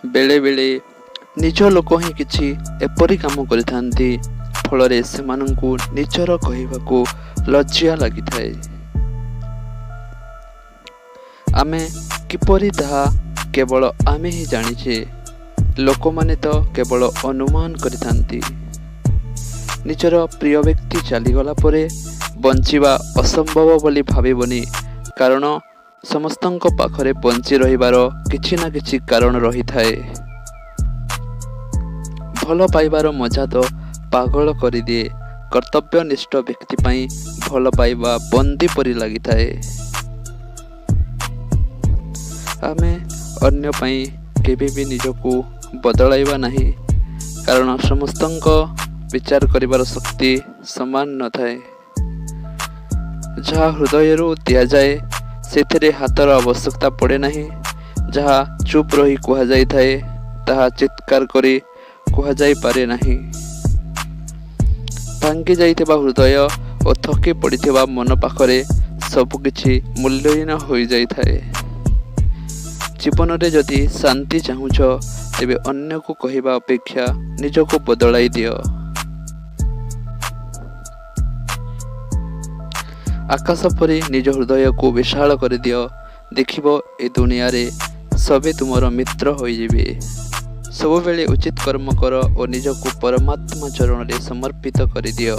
बेले बेले निज लोक ही किछि एपरि काम करिथांती फलरे सेमानंकु निजर कहिबाकू लज्जा लागिथाए। आमे किपरि ताहा केवल आमे ही जानिछे, लोक माने तो केवल अनुमान करिथांती। निजर प्रिय व्यक्ति चलीगला परे बंचिबा असंभव बोली भाबिबनी, कारण समस्तंक पाखरे बंची रहिबार किछि ना किछि कारण रही थाए। भल पाइबार मजा तो पागल करि दिए। कर्तव्यनिष्ठ व्यक्ति पाई भल पाइबा बंदी परि लागि थाए। आमे अन्य पाई केबे भी निजको बदलाइबा नाही, कारण समस्तंक विचार करिबार शक्ति समान न थाए। जहाँ हृदयरू दिया जाए सेथिरे हाथर आवश्यकता पड़े नहीं। जहाँ चुप रही कुहा जाई थाए ताहा चित्कार करी कुहा जाई पारे नहीं। भांगी जाइथिबा हृदय और थकी पड़िथिबा मन पाखरे सब किछि मूल्यहीन होई जाई थाए। जीवन रे जदि शांति चाहुछ तेबे अन्य को कहिबा अपेक्षा निजको बदलाई दियो। आकाश परी निज हृदय को विशाल कर दियो। देखिबो ए दुनिया रे सबे तुमर मित्र होई जिवे। सब बेले उचित कर्म कर और निजको परमात्मा चरण रे समर्पित कर दियो।